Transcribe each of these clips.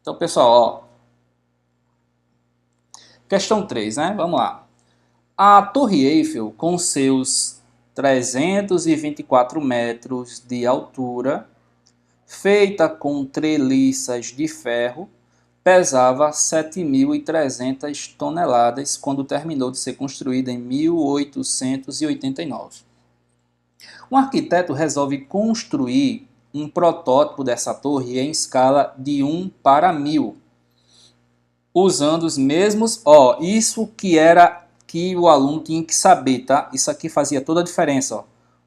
Então, pessoal, ó, questão 3, né? Vamos lá. A Torre Eiffel, com seus 324 metros de altura, feita com treliças de ferro, pesava 7.300 toneladas quando terminou de ser construída em 1889. Um arquiteto resolve construir um protótipo dessa torre em escala de 1 para 1000, usando os mesmos... isso que era que o aluno tinha que saber, tá? Isso aqui fazia toda a diferença, ó.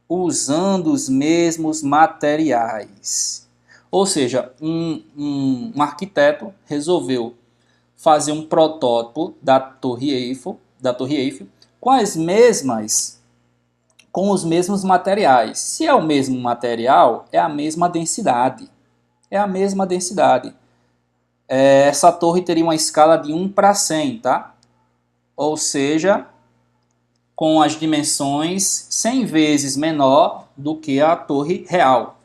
Usando os mesmos materiais. Ou seja, um arquiteto resolveu fazer um protótipo da Torre Eiffel, com os mesmos materiais. Se é o mesmo material, é a mesma densidade. Essa torre teria uma escala de 1 para 100, tá? Ou seja, com as dimensões 100 vezes menor do que a torre real.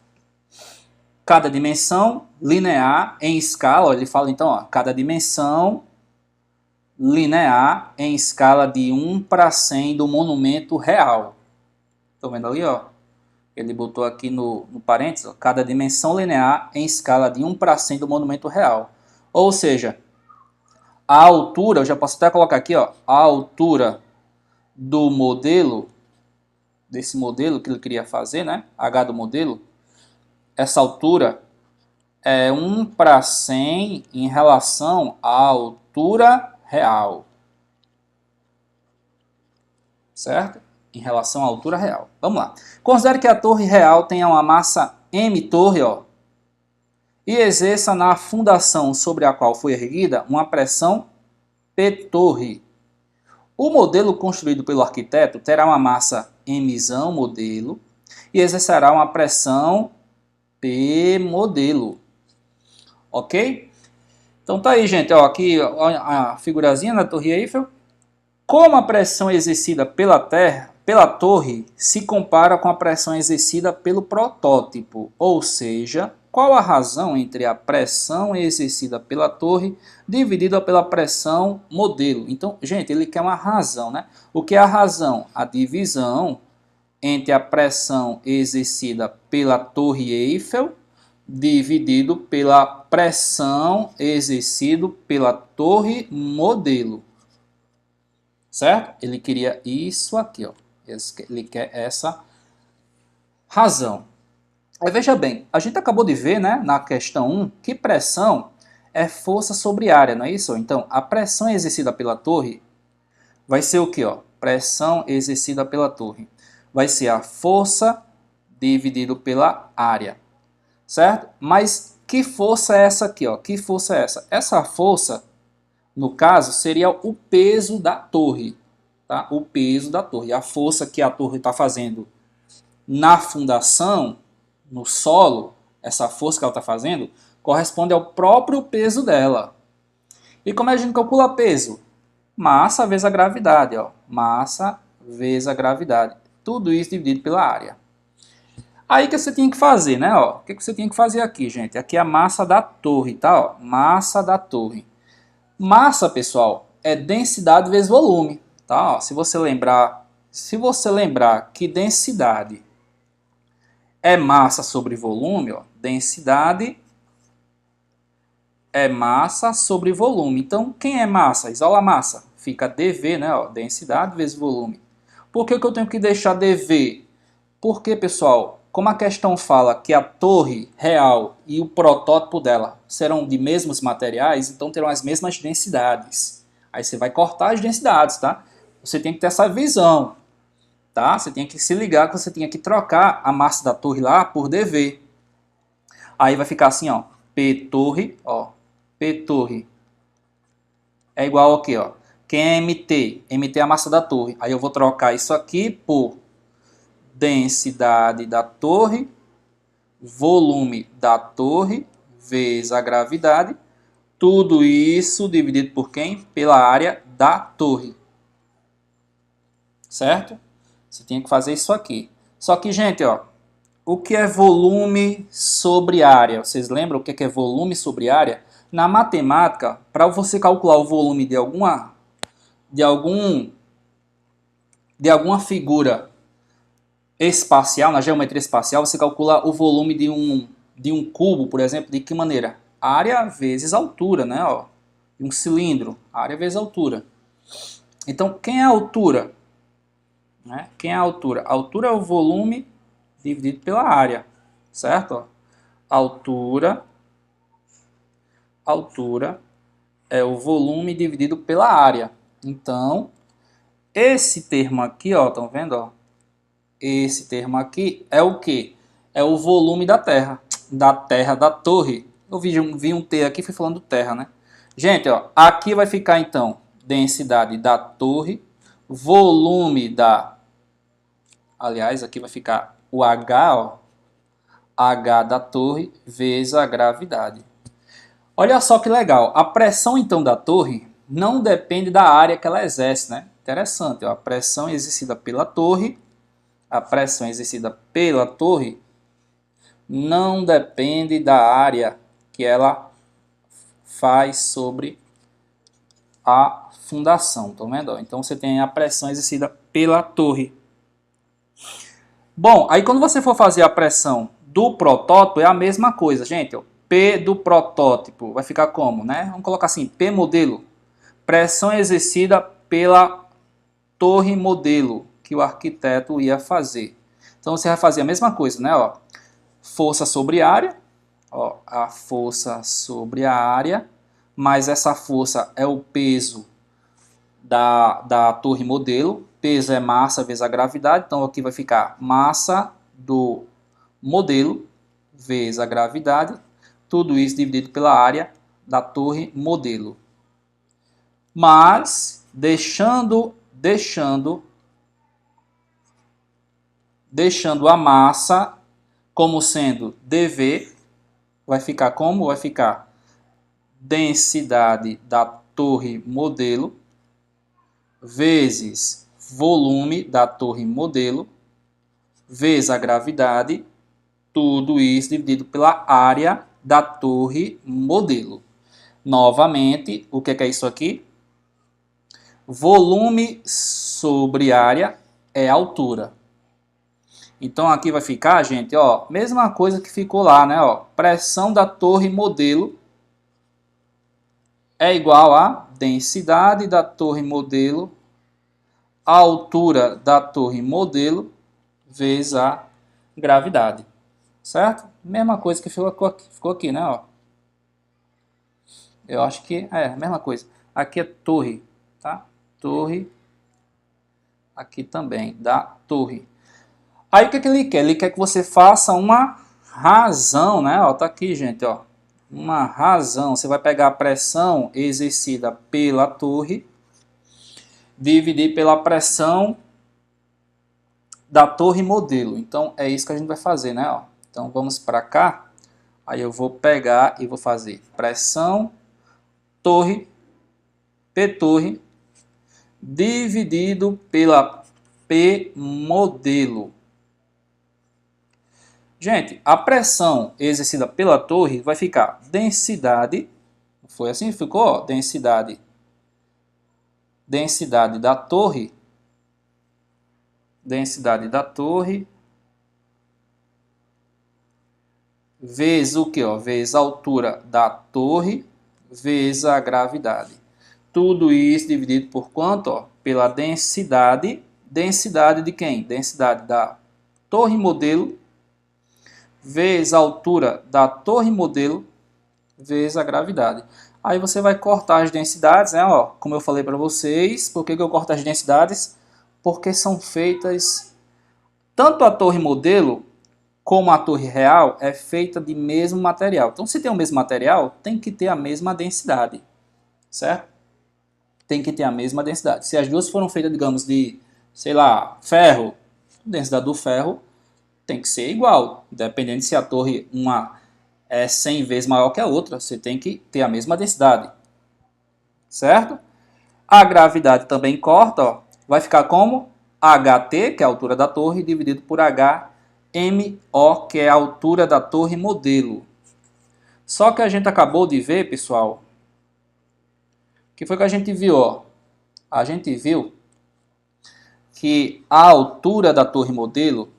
Cada dimensão linear em escala, ele fala então, cada dimensão linear em escala de 1 para 100 do monumento real. Estão vendo ali, ó? Ele botou aqui no parênteses, cada dimensão linear em escala de 1 para 100 do monumento real. Ou seja, a altura, eu já posso até colocar aqui, ó, a altura do modelo, desse modelo que ele queria fazer, né? H do modelo, essa altura é 1 para 100 em relação à altura real. Certo? Em relação à altura real. Vamos lá. Considere que a torre real tenha uma massa m torre, ó, e exerça na fundação sobre a qual foi erguida uma pressão P torre. O modelo construído pelo arquiteto terá uma massa mzão modelo e exercerá uma pressão P modelo. Ok? Então tá aí, gente. Ó, aqui a figurazinha da Torre Eiffel. Como a pressão exercida pela torre se compara com a pressão exercida pelo protótipo, ou seja, qual a razão entre a pressão exercida pela torre dividida pela pressão modelo? Então, gente, ele quer uma razão, né? O que é a razão? A divisão entre a pressão exercida pela Torre Eiffel dividido pela pressão exercida pela torre modelo. Certo? Ele queria isso aqui, ó. Ele quer essa razão. Aí veja bem, a gente acabou de ver, né, na questão 1, que pressão é força sobre área, não é isso? Então, a pressão exercida pela torre vai ser o que, ó? Pressão exercida pela torre vai ser a força dividido pela área. Certo? Mas que força é essa aqui, ó? Que força é essa? Essa força, no caso, seria o peso da torre, tá? O peso da torre, a força que a torre está fazendo na fundação, no solo, essa força que ela está fazendo, corresponde ao próprio peso dela. E como a gente calcula peso? Massa vezes a gravidade, ó. Massa vezes a gravidade. Tudo isso dividido pela área. Aí que você tinha que fazer, né? Ó, o que você tinha que fazer aqui, gente? Aqui é a massa da torre, tá? Ó, massa da torre. Massa, pessoal, é densidade vezes volume, tá? Ó, se você lembrar que densidade é massa sobre volume, ó, densidade é massa sobre volume. Então, quem é massa? Isola a massa. Fica dV, né? Ó, densidade vezes volume. Por que eu tenho que deixar dV? Porque, pessoal, como a questão fala que a torre real e o protótipo dela serão de mesmos materiais, então terão as mesmas densidades. Aí você vai cortar as densidades, tá? Você tem que ter essa visão, tá? Você tem que se ligar que você tem que trocar a massa da torre lá por dV. Aí vai ficar assim, ó, P torre, ó, P torre é igual ao quê, ó? Quem é MT? MT é a massa da torre. Aí eu vou trocar isso aqui por densidade da torre, volume da torre, vezes a gravidade. Tudo isso dividido por quem? Pela área da torre. Certo? Você tinha que fazer isso aqui. Só que, gente, ó, o que é volume sobre área? Vocês lembram o que é volume sobre área? Na matemática, para você calcular o volume de alguma figura espacial, na geometria espacial, você calcula o volume de um cubo, por exemplo, de que maneira? Área vezes altura, né? Ó, de um cilindro, área vezes altura. Então, quem é a altura? Né? Quem é a altura? A altura é o volume dividido pela área, certo? Ó, altura é o volume dividido pela área. Então, esse termo aqui, ó, estão vendo? Ó? Esse termo aqui é o quê? É o volume da Terra, da torre. Eu vi um T aqui, fui falando terra, né? Gente, ó, aqui vai ficar então densidade da torre, volume da... Aliás, aqui vai ficar o H, ó, H da torre vezes a gravidade. Olha só que legal, a pressão então da torre não depende da área que ela exerce, né? Interessante, ó, a pressão exercida pela torre não depende da área que ela faz sobre a fundação, estão vendo? Então você tem a pressão exercida pela torre. Bom, aí quando você for fazer a pressão do protótipo é a mesma coisa, gente. Ó, P do protótipo vai ficar como, né? Vamos colocar assim, P modelo. Pressão exercida pela torre modelo que o arquiteto ia fazer. Então você vai fazer a mesma coisa, né? Ó, força sobre área, ó, a força sobre a área, mas essa força é o peso da torre modelo. Peso é massa vezes a gravidade, então aqui vai ficar massa do modelo vezes a gravidade, tudo isso dividido pela área da torre modelo. Mas deixando a massa como sendo dV, vai ficar como? Vai ficar densidade da torre modelo vezes volume da torre modelo vezes a gravidade, tudo isso dividido pela área da torre modelo. Novamente, o que é isso aqui? Volume sobre área é altura. Então aqui vai ficar, gente, ó, mesma coisa que ficou lá, né? Ó, pressão da torre modelo é igual a densidade da torre modelo, a altura da torre modelo, vezes a gravidade. Certo? Mesma coisa que ficou aqui, né? Ó. Eu acho que é a mesma coisa. Aqui é torre, tá? Torre. Aqui também, da torre. Aí o que ele quer? Ele quer que você faça uma razão, né? Ó, tá aqui, gente, ó. Uma razão. Você vai pegar a pressão exercida pela torre, dividir pela pressão da torre modelo. Então é isso que a gente vai fazer, né? Ó. Então vamos para cá. Aí eu vou pegar e vou fazer pressão torre, P torre, dividido pela P modelo. Gente, a pressão exercida pela torre vai ficar densidade, foi assim que ficou? Ó, densidade da torre, vezes o que? Ó, vezes a altura da torre, vezes a gravidade. Tudo isso dividido por quanto? Ó, pela densidade. Densidade de quem? Densidade da torre modelo, vezes a altura da torre modelo, vezes a gravidade. Aí você vai cortar as densidades, né? Ó, como eu falei para vocês. Por que eu corto as densidades? Porque são feitas... Tanto a torre modelo como a torre real é feita de mesmo material. Então, se tem o mesmo material, tem que ter a mesma densidade, certo? Tem que ter a mesma densidade. Se as duas foram feitas, digamos, de, sei lá, ferro, a densidade do ferro tem que ser igual. Dependendo se a torre, uma é 100 vezes maior que a outra, você tem que ter a mesma densidade, certo? A gravidade também corta, ó, vai ficar como? HT, que é a altura da torre, dividido por HMO, que é a altura da torre modelo. Só que a gente acabou de ver, pessoal, que foi que a gente viu, ó. A gente viu que a altura da torre modelo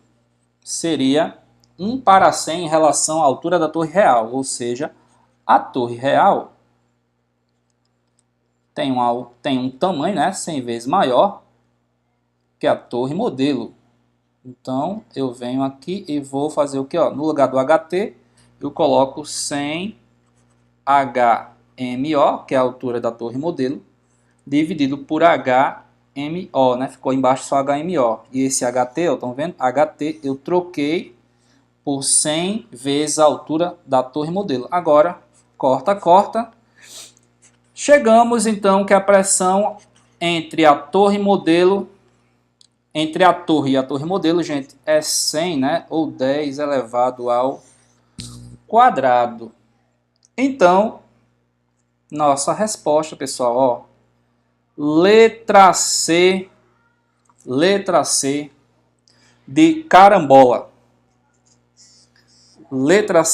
seria 1/100 em relação à altura da torre real, ou seja, a torre real tem um tamanho, né, 100 vezes maior que a torre modelo. Então, eu venho aqui e vou fazer o que? No lugar do HT, eu coloco 100 HMO, que é a altura da torre modelo, dividido por HMO, né? Ficou embaixo só HMO. E esse HT, estão vendo? HT eu troquei por 100 vezes a altura da torre modelo. Agora, corta, corta. Chegamos então que a pressão entre a torre modelo, entre a torre e a torre modelo, gente, é 100, né? Ou 10 elevado ao quadrado. Então, nossa resposta, pessoal, ó, letra C de carambola. Letra C